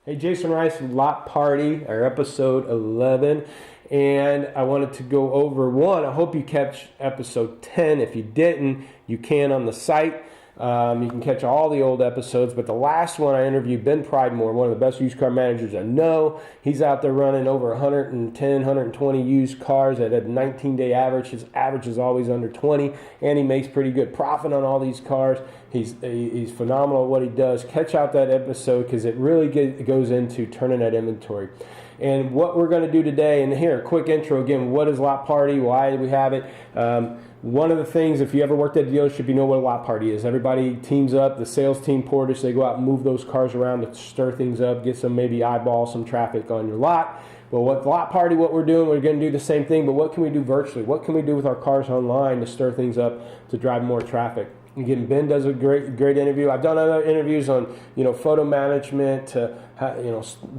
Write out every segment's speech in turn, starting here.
Hey, Jasen Rice, LotParty, our episode 11. And I wanted to go over one. I hope you catch episode 10. If you didn't, you can on the site. You can catch all the old episodes, but the last one I interviewed Ben Pridemore, one of the best used car managers I know. He's out there running over 110, 120 used cars at a 19-day average. His average is always under 20, and he makes pretty good profit on all these cars. He's phenomenal at what he does. Catch out that episode because it really goes into turning that inventory. And what we're going to do today, and here, a quick intro again, what is LotParty, why do we have it? One of the things, if you ever worked at a dealership, you know what a LotParty is. Everybody teams up, the sales team, porters, they go out and move those cars around to stir things up, get some maybe eyeball, some traffic on your lot. Well, what LotParty, what we're doing, we're going to do the same thing, but what can we do virtually? What can we do with our cars online to stir things up to drive more traffic? Again, Ben does a great interview. I've done other interviews on, photo management to,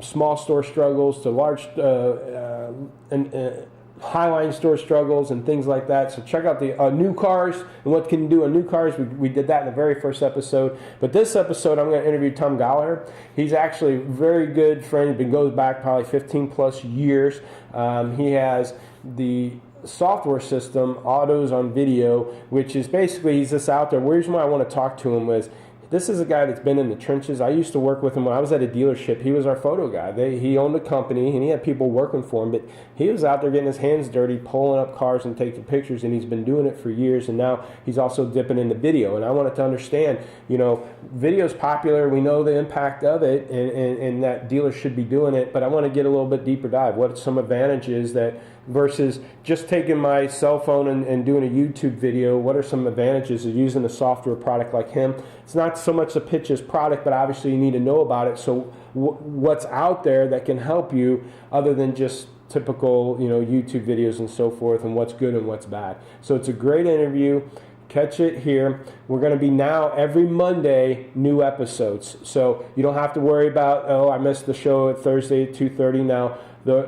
small store struggles to large highline store struggles and things like that. So check out the new cars and what can you do on new cars. We did that in the very first episode. But this episode, I'm going to interview Tom Gallaher. He's actually a very good friend. He goes back probably 15 plus years. He has the software system, AutosOnVideo, which is basically, he's just out there. The reason why I want to talk to him was, this is a guy that's been in the trenches. I used to work with him when I was at a dealership. He was our photo guy. He owned a company, and he had people working for him, but he was out there getting his hands dirty, pulling up cars and taking pictures, and he's been doing it for years, and now he's also dipping into video. And I wanted to understand, video's popular. We know the impact of it, and that dealers should be doing it, but I want to get a little bit deeper dive. What are some advantages that versus just taking my cell phone and doing a YouTube video? What are some advantages of using a software product like him? It's not so much to pitch his product, but obviously you need to know about it. So what's out there that can help you other than just typical, YouTube videos and so forth, and what's good and what's bad. So it's a great interview. Catch it here. We're going to be now every Monday, new episodes. So you don't have to worry about, I missed the show at Thursday at 2:30 now.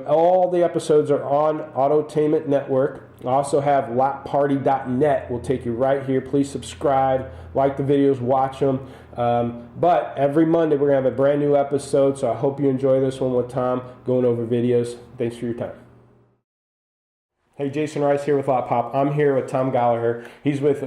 All the episodes are on Autotainment Network. I also have LotParty.net. Will take you right here. Please subscribe, like the videos, watch them. But every Monday we're going to have a brand new episode, so I hope you enjoy this one with Tom going over videos. Thanks for your time. Hey, Jasen Rice here with Lotpop. I'm here with Tom Gallaher. He's with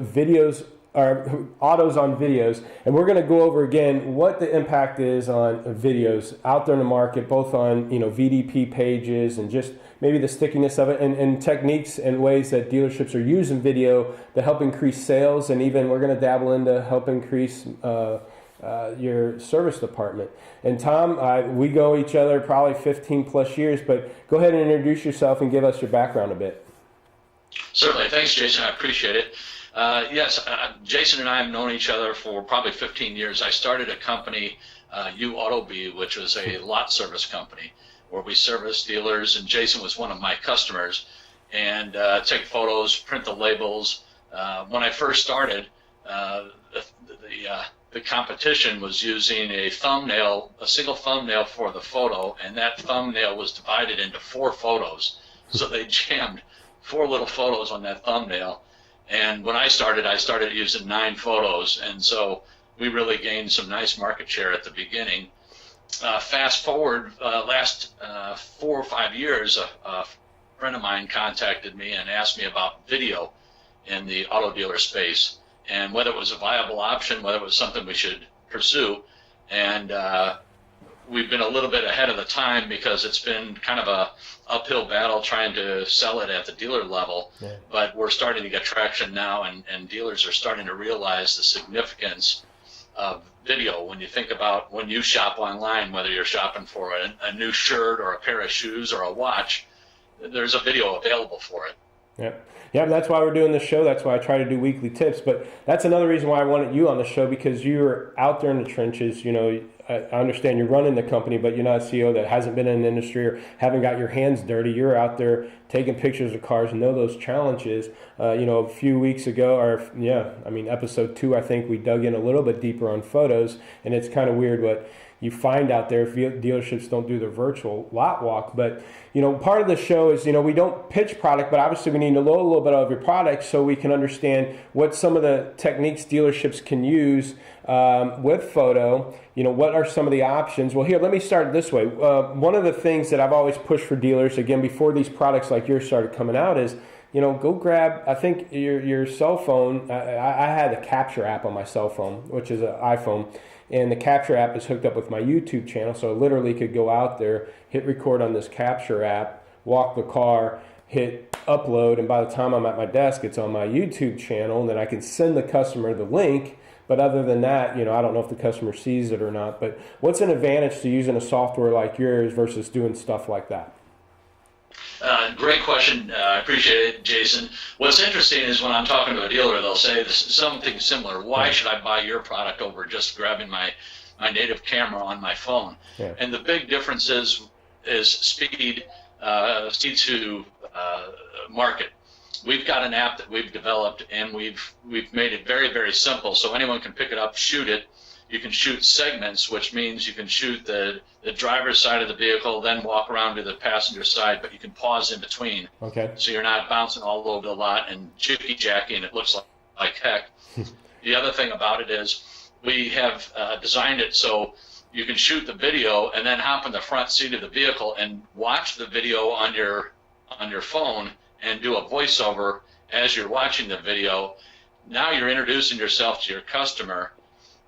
Autos on Videos, and we're going to go over again what the impact is on videos out there in the market, both on VDP pages and just maybe the stickiness of it, and techniques and ways that dealerships are using video to help increase sales, and even we're going to dabble into help increase your service department. And Tom, we go each other probably 15 plus years, but go ahead and introduce yourself and give us your background a bit. Certainly. Thanks, Jason. I appreciate it. Yes, Jason and I have known each other for probably 15 years. I started a company, UAutoB, which was a lot service company where we service dealers, and Jason was one of my customers, and take photos, print the labels. When I first started, the competition was using a single thumbnail for the photo, and that thumbnail was divided into 4 photos. So they jammed 4 little photos on that thumbnail. And when I started using 9 photos, and so we really gained some nice market share at the beginning. Fast forward, last 4 or 5 years, a friend of mine contacted me and asked me about video in the auto dealer space, and whether it was a viable option, whether it was something we should pursue. And we've been a little bit ahead of the time because it's been kind of a uphill battle trying to sell it at the dealer level. Yeah. But we're starting to get traction now, and dealers are starting to realize the significance of video. When you think about when you shop online, whether you're shopping for a new shirt or a pair of shoes or a watch, there's a video available for it. Yeah, that's why we're doing this show. That's why I try to do weekly tips. But that's another reason why I wanted you on the show, because you're out there in the trenches. I understand you're running the company, but you're not a CEO that hasn't been in the industry or haven't got your hands dirty. You're out there taking pictures of cars and know those challenges. A few weeks ago, episode 2, I think we dug in a little bit deeper on photos, and it's kind of weird what you find out there if dealerships don't do their virtual lot walk. But, part of the show is, we don't pitch product, but obviously we need to know a little bit of your product so we can understand what some of the techniques dealerships can use with photo. What are some of the options? Well, here, let me start this way. One of the things that I've always pushed for dealers, again, before these products like yours started coming out is, go grab, I think, your cell phone. I had a capture app on my cell phone, which is an iPhone. And the capture app is hooked up with my YouTube channel. So I literally could go out there, hit record on this capture app, walk the car, hit upload. And by the time I'm at my desk, it's on my YouTube channel. And then I can send the customer the link. But other than that, I don't know if the customer sees it or not. But what's an advantage to using a software like yours versus doing stuff like that? Great question. I appreciate it, Jason. What's interesting is when I'm talking to a dealer, they'll say something similar. Why should I buy your product over just grabbing my native camera on my phone? Yeah. And the big difference is speed to market. We've got an app that we've developed, and we've made it very, very simple, so anyone can pick it up, shoot it. You can shoot segments, which means you can shoot the driver's side of the vehicle, then walk around to the passenger side, but you can pause in between. Okay. So you're not bouncing all over the lot and jicky-jacking. It looks like heck. The other thing about it is we have designed it so you can shoot the video and then hop in the front seat of the vehicle and watch the video on your phone and do a voiceover as you're watching the video. Now you're introducing yourself to your customer,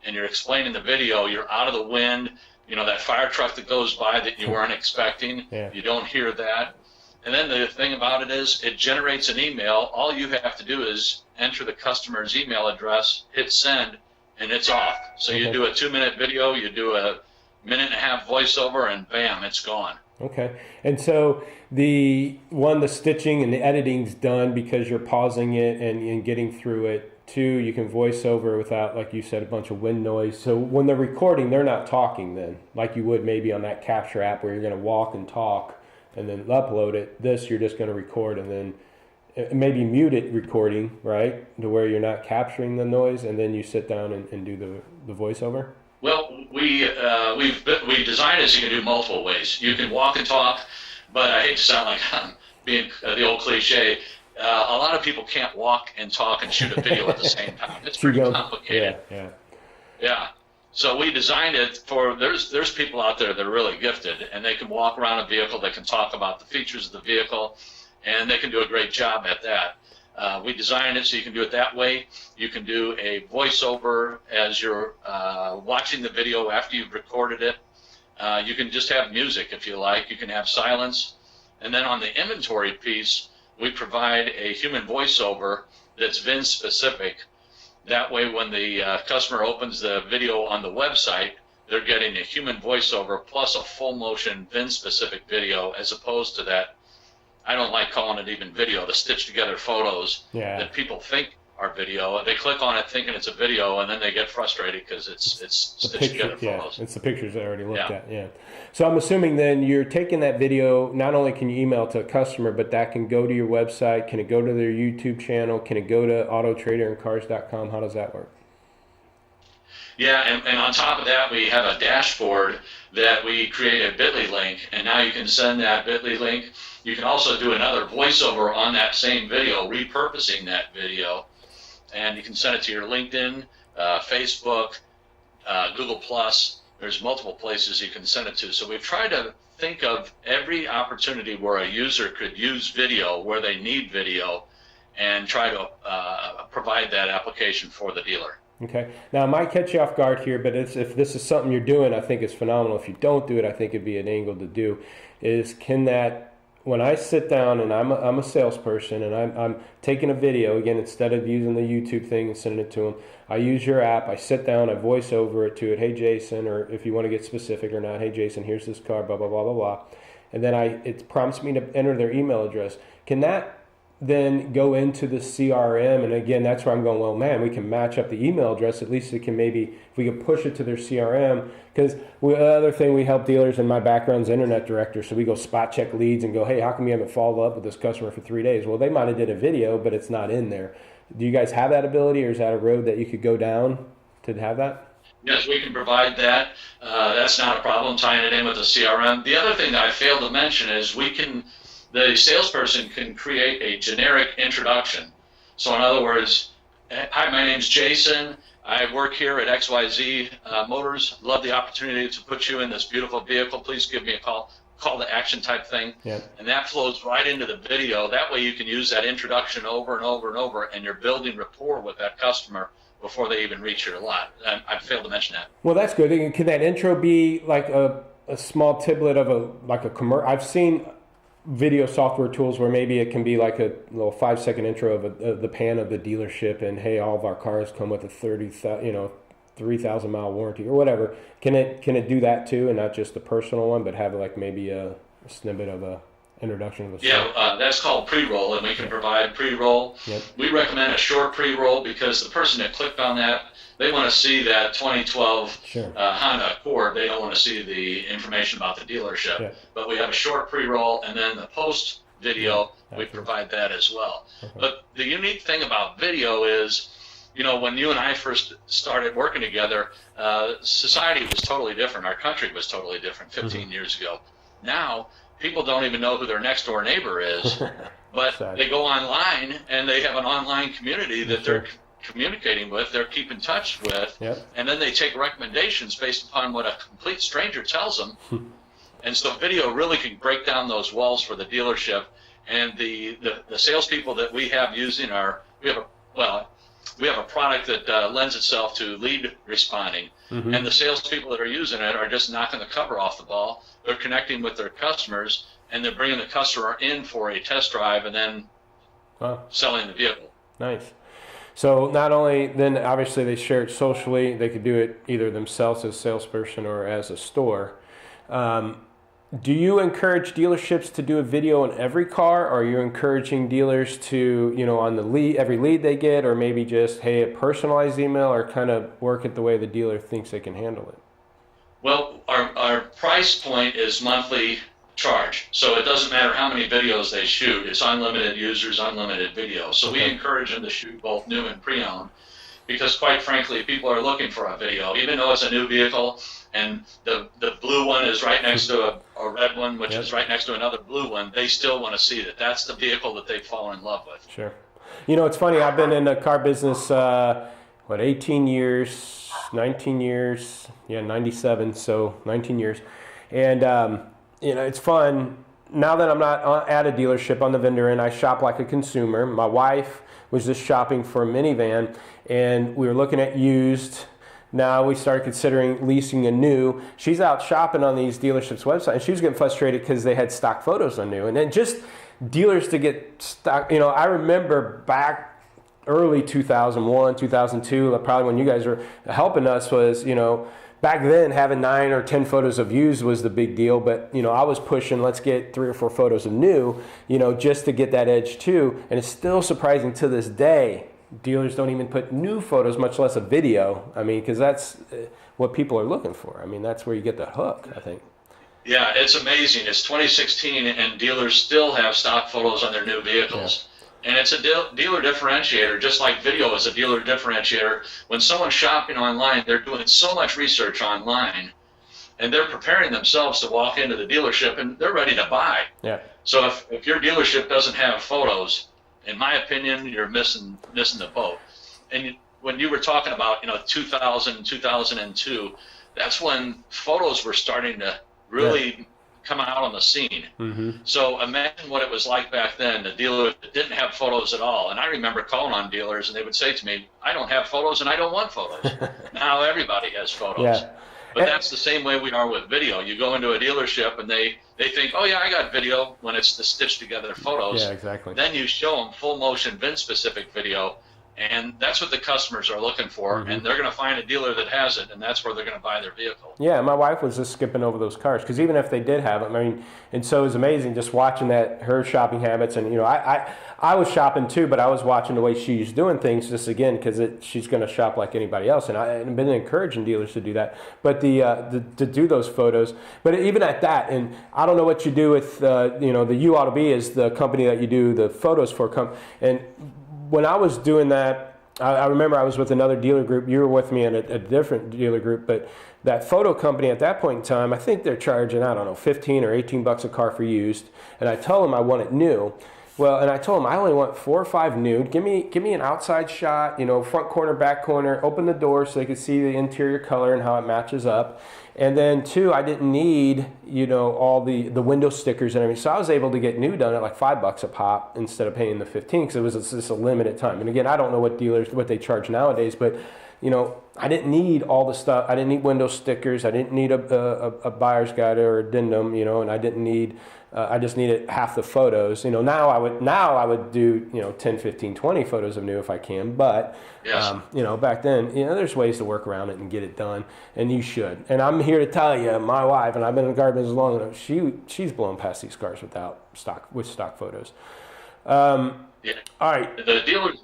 and you're explaining the video. You're out of the wind, that fire truck that goes by that you weren't expecting. Yeah. You don't hear that. And then the thing about it is it generates an email. All you have to do is enter the customer's email address, hit send, and it's off. So you do a 2-minute video, you do a 1.5-minute voiceover, and bam, it's gone. Okay. And so the stitching and the editing's done because you're pausing it and getting through it. 2, you can voice over without, like you said, a bunch of wind noise. So when they're recording, they're not talking then, like you would maybe on that capture app where you're going to walk and talk and then upload it. This, you're just going to record and then maybe mute it recording, right, to where you're not capturing the noise, and then you sit down and do the voiceover? Well, we designed it so you can do multiple ways. You can walk and talk, but I hate to sound like I'm being the old cliche. A lot of people can't walk and talk and shoot a video at the same time. It's pretty complicated. Yeah. So we designed it for, there's people out there that are really gifted, and they can walk around a vehicle, they can talk about the features of the vehicle, and they can do a great job at that. We designed it so you can do it that way. You can do a voiceover as you're watching the video after you've recorded it. You can just have music if you like. You can have silence. And then on the inventory piece, we provide a human voiceover that's VIN specific. That way when the customer opens the video on the website, they're getting a human voiceover plus a full motion VIN specific video, as opposed to that, I don't like calling it even video, the stitched together photos that people think are video. They click on it thinking it's a video, and then they get frustrated because it's stitched together photos. It's the pictures they already looked at. Yeah. So I'm assuming then you're taking that video, not only can you email it to a customer, but that can go to your website. Can it go to their YouTube channel? Can it go to autotraderandcars.com? How does that work? Yeah, and on top of that, we have a dashboard that we create a bit.ly link, and now you can send that bit.ly link. You can also do another voiceover on that same video, repurposing that video, and you can send it to your LinkedIn, Facebook, Google+. There's multiple places you can send it to. So we've tried to think of every opportunity where a user could use video, where they need video, and try to provide that application for the dealer. Okay. Now, I might catch you off guard here, but if this is something you're doing, I think it's phenomenal. If you don't do it, I think it'd be an angle to do. When I sit down and I'm a salesperson and I'm taking a video, again, instead of using the YouTube thing and sending it to them, I use your app, I sit down, I voice over it to it, hey, Jason, or if you want to get specific or not, hey, Jason, here's this car, blah, blah, blah, blah, blah. And then it prompts me to enter their email address. Can that then go into the CRM? And again, that's where I'm going, well, man, we can match up the email address. At least it can maybe, if we can push it to their CRM. Because the other thing we help dealers, and my background's internet director, so we go spot check leads and go, hey, how come you haven't followed up with this customer for 3 days? Well, they might have did a video, but it's not in there. Do you guys have that ability, or is that a road that you could go down to have that? Yes, we can provide that. That's not a problem, tying it in with the CRM. The other thing that I failed to mention is the salesperson can create a generic introduction. So in other words, hi, my name's Jason. I work here at XYZ Motors. Love the opportunity to put you in this beautiful vehicle. Please give me a call to action type thing. Yep. And that flows right into the video. That way you can use that introduction over and over and over, and you're building rapport with that customer before they even reach your lot. I failed to mention that. Well, that's good. And can that intro be like a small tidbit of a commercial? I've seen video software tools where maybe it can be like a little 5-second intro of the pan of the dealership, and hey, all of our cars come with a 3,000 mile warranty or whatever. Can it do that too, and not just the personal one, but have like maybe a snippet of a introduction of the that's called pre-roll, and we can provide pre-roll. Yep. We recommend a short pre-roll because the person that clicked on that, they want to see that 2012 Honda Accord. They don't want to see the information about the dealership. Yeah. But we have a short pre-roll, and then the post video, we provide that as well. But the unique thing about video is, when you and I first started working together, society was totally different. Our country was totally different 15 years ago. Now, people don't even know who their next door neighbor is, but they go online and they have an online community that they're communicating with, they're keeping in touch with, and then they take recommendations based upon what a complete stranger tells them. And so video really can break down those walls for the dealership. And the salespeople that we have using we have a product that lends itself to lead responding. And the salespeople that are using it are just knocking the cover off the ball. They're connecting with their customers, and they're bringing the customer in for a test drive and then selling the vehicle. Nice. So not only then, obviously they share it socially. They could do it either themselves as a salesperson or as a store. Do you encourage dealerships to do a video on every car, or are you encouraging dealers to, on every lead they get, or maybe just, hey, a personalized email, or kind of work it the way the dealer thinks they can handle it? Well, our price point is monthly charge, so it doesn't matter how many videos they shoot. It's unlimited users, unlimited video. So we encourage them to shoot both new and pre-owned, because quite frankly, people are looking for a video, even though it's a new vehicle. And the blue one is right next to a red one, which is right next to another blue one. They still want to see that that's the vehicle that they've fallen in love with. Sure. It's funny. I've been in the car business, 18 years, 19 years, 97, so 19 years. And, it's fun. Now that I'm not at a dealership on the vendor end, I shop like a consumer. My wife was just shopping for a minivan, and we were looking at used. Now we started considering leasing a new. She's out shopping on these dealerships' websites, and she was getting frustrated because they had stock photos on new. And then just dealers to get stock, I remember back early 2001, 2002, probably when you guys were helping us was, back then having 9 or 10 photos of used was the big deal. But, I was pushing, let's get 3 or 4 photos of new, just to get that edge too. And it's still surprising to this day. Dealers don't even put new photos, much less a video. Because that's what people are looking for. That's where you get the hook, I think. Yeah, it's amazing. It's 2016, and dealers still have stock photos on their new vehicles. Yeah. And it's a dealer differentiator, just like video is a dealer differentiator. When someone's shopping online, they're doing so much research online, and they're preparing themselves to walk into the dealership, and they're ready to buy. Yeah. So if your dealership doesn't have photos, in my opinion, you're missing the boat. And when you were talking about 2000, 2002, that's when photos were starting to really come out on the scene. So imagine what it was like back then. The dealer that didn't have photos at all. And I remember calling on dealers, and they would say to me, "I don't have photos, and I don't want photos." Now everybody has photos. Yeah. But that's the same way we are with video. You go into a dealership and they think, "Oh yeah, I got video," when it's the stitched together photos. Yeah, exactly. Then you show them full motion VIN specific video, and that's what the customers are looking for. And they're going to find a dealer that has it, and that's where they're going to buy their vehicle. Yeah, my wife was just skipping over those cars, because even if they did have them, and so it was amazing just watching her shopping habits. And I was shopping too, but I was watching the way she's doing things, just again because she's going to shop like anybody else, and I've been encouraging dealers to do that. But to do those photos, but even at that, and I don't know what you do with the UAutoB is the company that you do the photos for, and when I was doing that, I remember I was with another dealer group. You were with me in a different dealer group, but that photo company at that point in time, I think they're charging, I don't know, 15 or 18 bucks a car for used. And I told them I want it new. Well, and I told them I only want 4 or 5 new. Give me an outside shot, front corner, back corner, open the door so they could see the interior color and how it matches up. And then 2, I didn't need, all the window stickers and everything. So I was able to get new done at like $5 a pop instead of paying the 15 because it was just a limited time. And again, I don't know what they charge nowadays, but I didn't need all the stuff. I didn't need window stickers. I didn't need a buyer's guide or addendum, and I didn't need. I just needed half the photos. Now I would do 10, 15, 20 photos of new if I can. But yes. Back then, there's ways to work around it and get it done, and you should. And I'm here to tell you, my wife, and I've been in the car business long enough. She's blown past these cars with stock photos. Yeah. All right. The dealers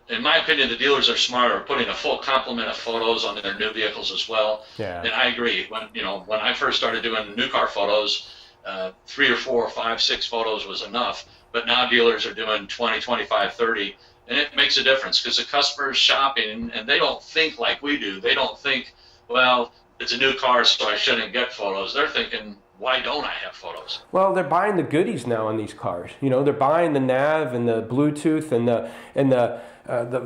in my opinion, the dealers are smarter, putting a full complement of photos on their new vehicles as well. Yeah. And I agree. When I first started doing new car photos, 3 or 4 or 5, 6 photos was enough. But now dealers are doing 20, 25, 30, and it makes a difference because the customer's shopping and they don't think like we do. They don't think, well, it's a new car, so I shouldn't get photos. They're thinking, why don't I have photos? Well, they're buying the goodies now on these cars. They're buying the nav and the Bluetooth and the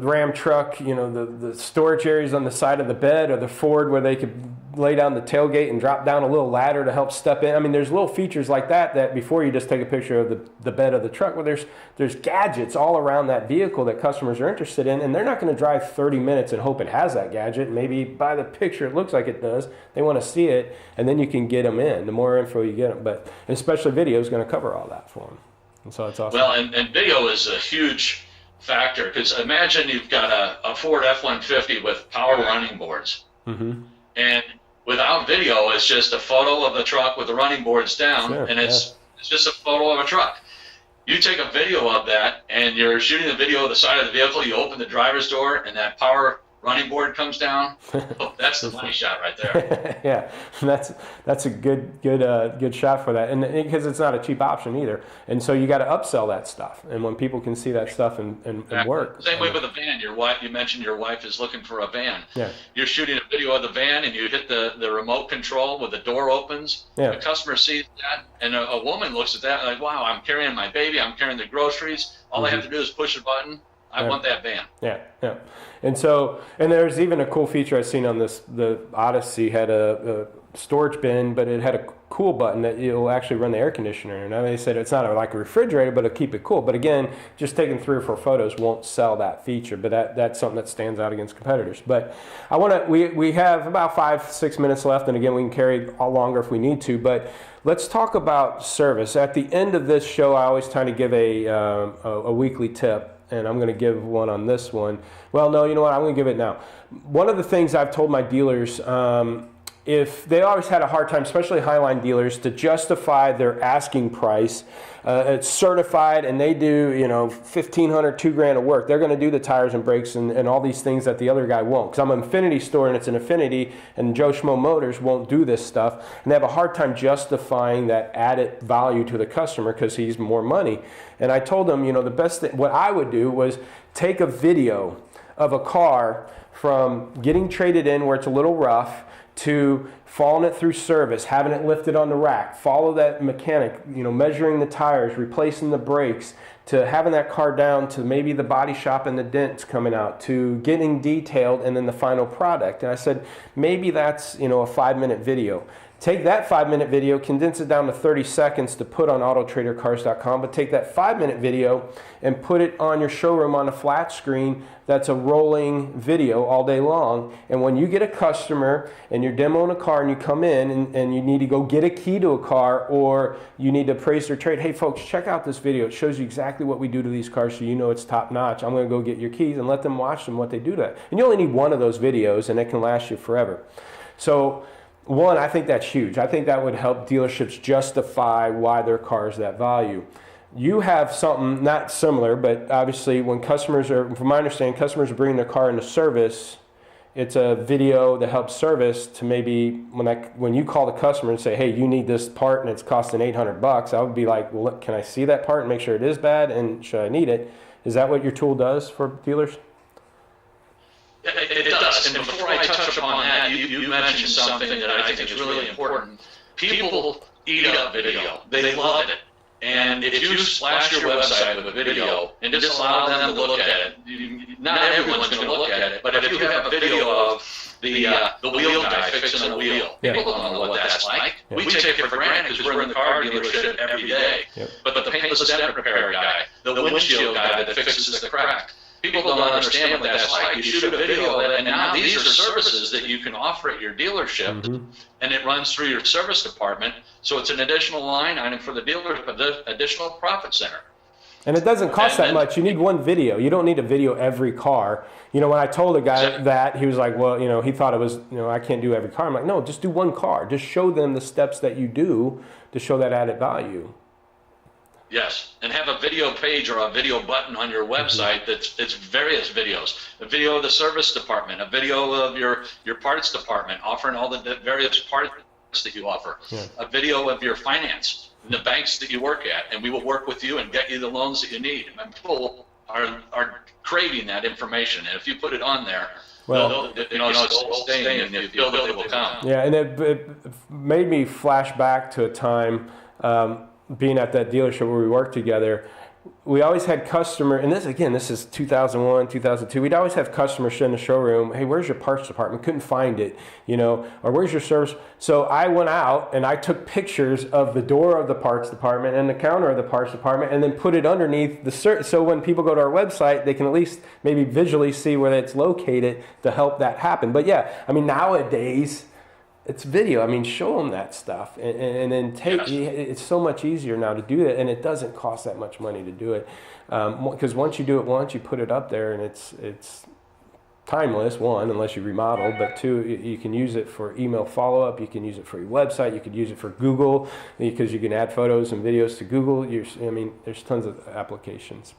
Ram truck. The storage areas on the side of the bed, or the Ford where they could lay down the tailgate and drop down a little ladder to help step in. I mean, there's little features like that before you just take a picture of the bed of the truck. Well, there's gadgets all around that vehicle that customers are interested in, and they're not going to drive 30 minutes and hope it has that gadget. Maybe by the picture it looks like it does. They want to see it, and then you can get them in. The more info you get them, but especially video is going to cover all that for them. And so it's awesome. Well, and video is a huge factor because imagine you've got a Ford F-150 with power running boards. Mm-hmm. And without video, it's just a photo of the truck with the running boards down, sure, and it's just a photo of a truck. You take a video of that, and you're shooting the video of the side of the vehicle, you open the driver's door, and that power running board comes down. Oh, that's the money shot right there. Yeah, that's a good shot for that, and because it's not a cheap option either, and so you got to upsell that stuff, and when people can see that stuff and work. Same way with a van. You mentioned your wife is looking for a van. Yeah. You're shooting a video of the van, and you hit the remote control where the door opens. Yeah. The customer sees that, and a woman looks at that like, wow, I'm carrying my baby, I'm carrying the groceries. All I have to do is push a button. I want that van. Yeah. And there's even a cool feature I've seen on the Odyssey had a storage bin, but it had a cool button that it'll actually run the air conditioner. And they said it's not like a refrigerator, but it'll keep it cool. But again, just taking 3 or 4 photos won't sell that feature, but that's something that stands out against competitors. But we have about 5-6 minutes left, and again, we can carry all longer if we need to, but let's talk about service. At the end of this show, I always try to give a weekly tip. And I'm going to give one on this one. Well, no, you know what? I'm going to give it now. One of the things I've told my dealers, if they always had a hard time, especially Highline dealers, to justify their asking price, it's certified and they do, $1,500, $2,000 of work. They're going to do the tires and brakes and all these things that the other guy won't. Because I'm an Infinity store and it's an Infinity, and Joe Schmo Motors won't do this stuff. And they have a hard time justifying that added value to the customer because he's more money. And I told them, the best thing, what I would do was take a video of a car from getting traded in where it's a little rough to following it through service, having it lifted on the rack, follow that mechanic, measuring the tires, replacing the brakes, to having that car down to maybe the body shop and the dents coming out, to getting detailed, and then the final product. And I said, maybe that's, a 5-minute video. Take that 5-minute video, condense it down to 30 seconds to put on autotradercars.com, but take that 5-minute video and put it on your showroom on a flat screen that's a rolling video all day long. And when you get a customer and you're demoing a car and you come in and you need to go get a key to a car, or you need to appraise their trade, hey folks, check out this video. It shows you exactly what we do to these cars so you know it's top notch. I'm going to go get your keys, and let them watch them what they do to that. And you only need one of those videos and it can last you forever. So one, I think that's huge. I think that would help dealerships justify why their car is that value. You have something not similar, but obviously when customers are, from my understanding, customers are bringing their car into service, it's a video that helps service to maybe, when you call the customer and say, hey, you need this part and it's costing $800, I would be like, well, look, can I see that part and make sure it is bad, and should I need it? Is that what your tool does for dealers? and before I touch upon that, you mentioned something that I think is really important. People eat up video. They love it. And if you splash your website with a video and just allow them to look at it, not everyone's going to look at it, but if you have a video of the wheel guy fixing a wheel, people don't know what that's like. We take it for granted because we're in the car dealership every day. But the paintless dent repair guy, the windshield guy that fixes the crack, people don't understand what that's like. You shoot a video of it, and now these are services that you can offer at your dealership, and it runs through your service department, so it's an additional line item for the dealership, additional profit center. And it doesn't cost that much. You need one video. You don't need a video every car. You know, when I told a guy that, he was like, well, you know, he thought it was, you know, I can't do every car. I'm like, no, just do one car. Just show them the steps that you do to show that added value. Yes, and have a video page or a video button on your website it's various videos. A video of the service department, a video of your parts department, offering all the various parts that you offer. A video of your finance, and the banks that you work at, and we will work with you and get you the loans that you need. And people are craving that information, and if you put it on there, well, it's staying, and if you build it, it will come. Yeah, and it made me flash back to a time being at that dealership where we worked together. We always had this is 2001, 2002. We'd always have customers in the showroom, hey, where's your parts department? Couldn't find it, you know, or where's your service? So I went out and I took pictures of the door of the parts department and the counter of the parts department, and then put it underneath the so when people go to our website, they can at least maybe visually see where it's located to help that happen. But yeah, I mean, nowadays, it's video. I mean, show them that stuff, and then it's so much easier now to do that, and it doesn't cost that much money to do it. Because once you do it once, you put it up there, and it's timeless, one, unless you remodel, but two, you can use it for email follow-up, you can use it for your website, you could use it for Google, because you can add photos and videos to Google. I mean, there's tons of applications.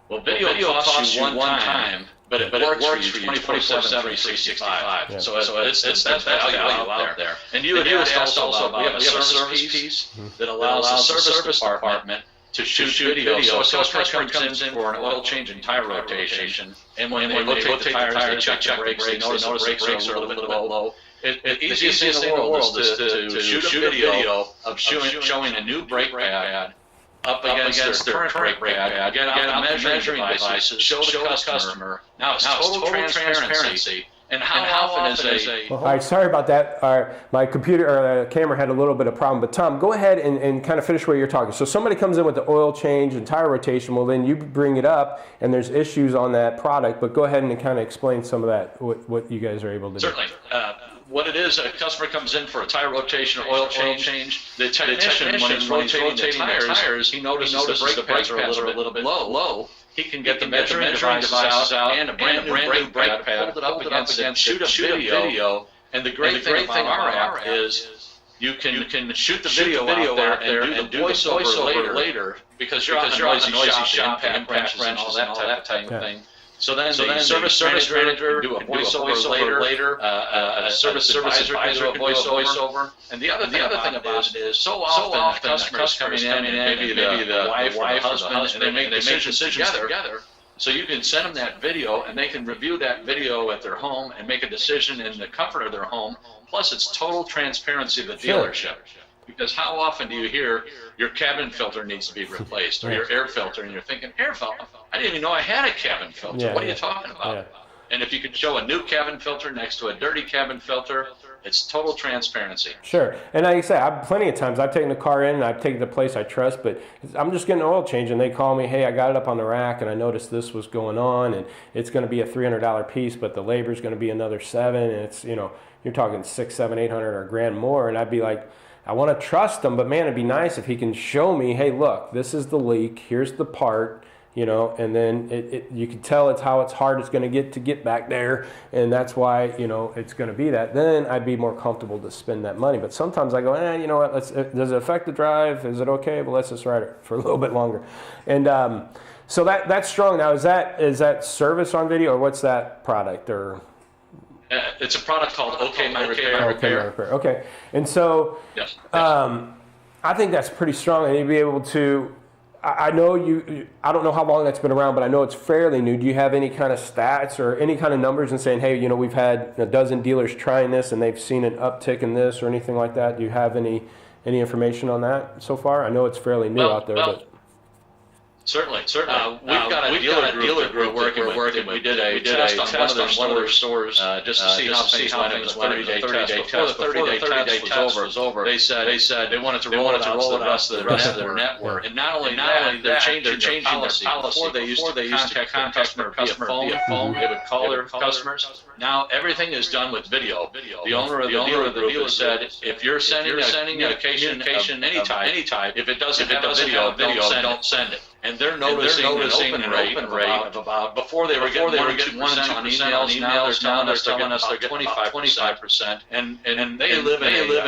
Well, video costs you one time, but it works for you 24/7, 365. So it's that's value out there. And you had asked also about we have a service piece that allows the service department to shoot video. So a customer comes in for an oil change and tire rotation, and when they rotate the tires, they check the brakes, they notice the brakes are a little bit low. The easiest thing in the world is to shoot a video of showing a new brake pad up against their current brake pad, get out measuring devices, show the customer. Now it's total transparency. And how often is All right, sorry about that. My computer or camera had a little bit of problem. But Tom, go ahead and kind of finish where you're talking. So somebody comes in with the oil change and tire rotation. Well, then you bring it up, and there's issues on that product. But go ahead and kind of explain some of that, what you guys are able to do. Certainly. What it is, a customer comes in for a tire rotation or oil change. The technician, when he's rotating the tires, he notices the brake pads are a little bit low. He can get the measuring devices out and a brand new brake pad, hold it up against it, shoot a video. And the great thing about our app is you can shoot the video out there and do the voiceover later because you're on a noisy shop, impact wrench, all that type of thing. So then the service manager can do a voiceover later, a service advisor can do a voiceover. And the other thing about it is so often customers coming in and maybe the wife or the husband, and they make decisions together. So you can send them that video, and they can review that video at their home and make a decision in the comfort of their home. Plus, it's total transparency of the dealership. Because how often do you hear your cabin filter needs to be replaced or your air filter, and you're thinking, air filter? I didn't even know I had a cabin filter. What are you talking about? Yeah. And if you could show a new cabin filter next to a dirty cabin filter, it's total transparency. Sure. And like I say, plenty of times I've taken the car in and I've taken the place I trust, but I'm just getting an oil change and they call me, hey, I got it up on the rack and I noticed this was going on and it's going to be a $300 piece, but the labor is going to be another $700, and it's, you know, you're talking $600, $700, $800 or $1,000 more. And I'd be like, I want to trust him, but man, it'd be nice if he can show me, hey, look, this is the leak, here's the part, you know, and then you can tell it's how hard it's going to get back there, and that's why, you know, it's going to be that. Then I'd be more comfortable to spend that money. But sometimes I go, you know what, does it affect the drive? Is it okay? Well, let's just ride it for a little bit longer. And so that's strong. Now, is that service on video, or what's that product? Or it's a product called OK My Repair. Okay, and so yes. I think that's pretty strong, and you'd be able to. I know I don't know how long that's been around, but I know it's fairly new. Do you have any kind of stats or any kind of numbers and saying, hey, you know, we've had a dozen dealers trying this and they've seen an uptick in this or anything like that? Do you have any information on that so far? I know it's fairly new out there, but. Certainly. We've got a dealer group we're working with. We did a test on one of their stores just to see how things went. It was a 30-day test. Before the 30-day test was over, they said they wanted to roll it out to the rest of their network. And not only that, they're changing their policy. Before they used to contact customer via phone. They would call their customers. Now everything is done with video. The owner of the dealer said, if you're sending communication of any type, if it doesn't have video, don't send it. And they're noticing an open rate of about, before they were getting 1% on emails, now they're telling us they're getting 25%. And they live in their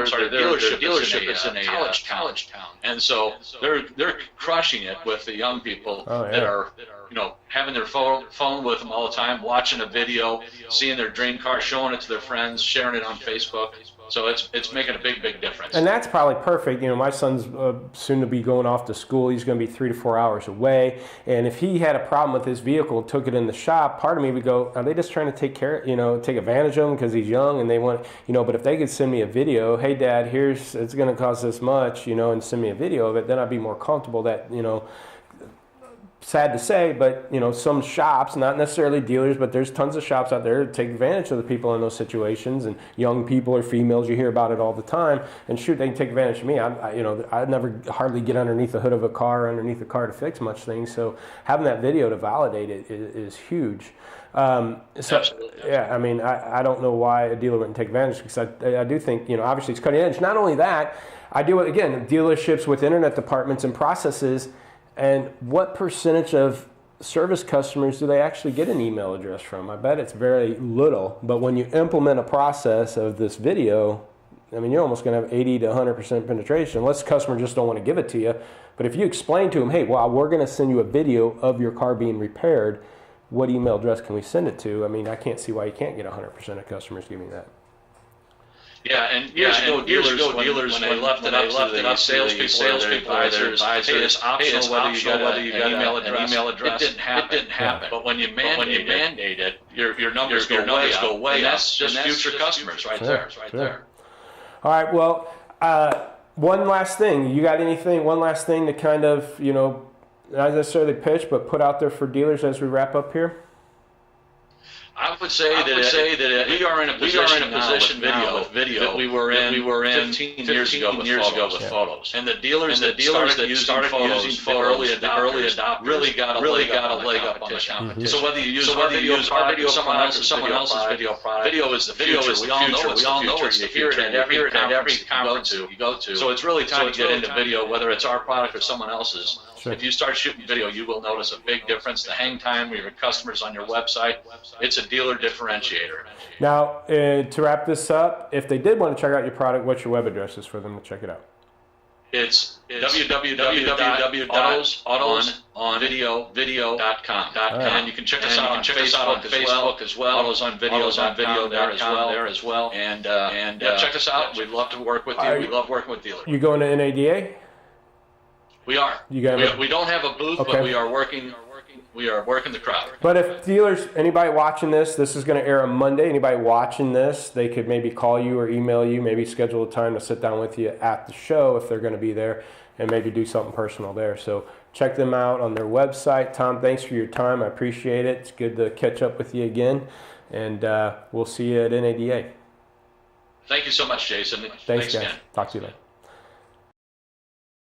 dealership is in a college town. And so they're crushing it with the young people that are, you know, having their phone with them all the time, watching a video, seeing their dream car, showing it to their friends, sharing it on Facebook. So it's making a big difference. And that's probably perfect. You know, my son's soon to be going off to school. He's going to be 3 to 4 hours away. And if he had a problem with his vehicle and took it in the shop, part of me would go, are they just trying to take advantage of him because he's young and they want, you know, but if they could send me a video, hey Dad, it's going to cost this much, you know, and send me a video of it, then I'd be more comfortable that, you know, sad to say, but you know, some shops, not necessarily dealers, but there's tons of shops out there that take advantage of the people in those situations, and young people or females, you hear about it all the time, and shoot, they can take advantage of me. I never hardly get underneath the hood of a car, underneath the car to fix much things, so having that video to validate it is huge. Yeah, I mean, I don't know why a dealer wouldn't take advantage, because I do think, you know, obviously it's cutting edge. Not only that, I deal with, again, dealerships with internet departments and processes. And what percentage of service customers do they actually get an email address from? I bet it's very little. But when you implement a process of this video, I mean, you're almost going to have 80 to 100% penetration, unless the customer just don't want to give it to you. But if you explain to them, hey, well, we're going to send you a video of your car being repaired, what email address can we send it to? I mean, I can't see why you can't get 100% of customers giving that. Yeah, and years ago, dealers when they left it up to the salespeople, advisors, hey, it's optional whether you got an email address. It didn't happen. But when you mandate it, your numbers go way up. That's just future customers right there. All right, well, one last thing. You got anything, one last thing to kind of, you know, not necessarily pitch, but put out there for dealers as we wrap up here? I would say that we are in a position now with video that we were in 15 years ago with photos. And the dealers that started using photos, early adopters, really got a leg up on the competition. So whether you use our video product or someone else's video product, video is the future. We all know it's the future. You hear it at every conference you go to. So it's really time to get into video, whether it's our product or someone else's. Sure. If you start shooting video, you will notice a big difference. The hang time with your customers on your website, it's a dealer differentiator. Now, to wrap this up, if they did want to check out your product, what's your web address for them to check it out? It's www.autosonvideo.com. And you can check us out on Facebook as well. AutosOnVideo there as well. And check us out. We'd love to work with you. We love working with dealers. You going to NADA? We are. We don't have a booth, but we are working the crowd. But if dealers, anybody watching this is going to air on Monday. Anybody watching this, they could maybe call you or email you, maybe schedule a time to sit down with you at the show if they're going to be there, and maybe do something personal there. So check them out on their website. Tom, thanks for your time. I appreciate it. It's good to catch up with you again, and we'll see you at NADA. Thank you so much, Jason. Thanks guys. Again. Talk to you later.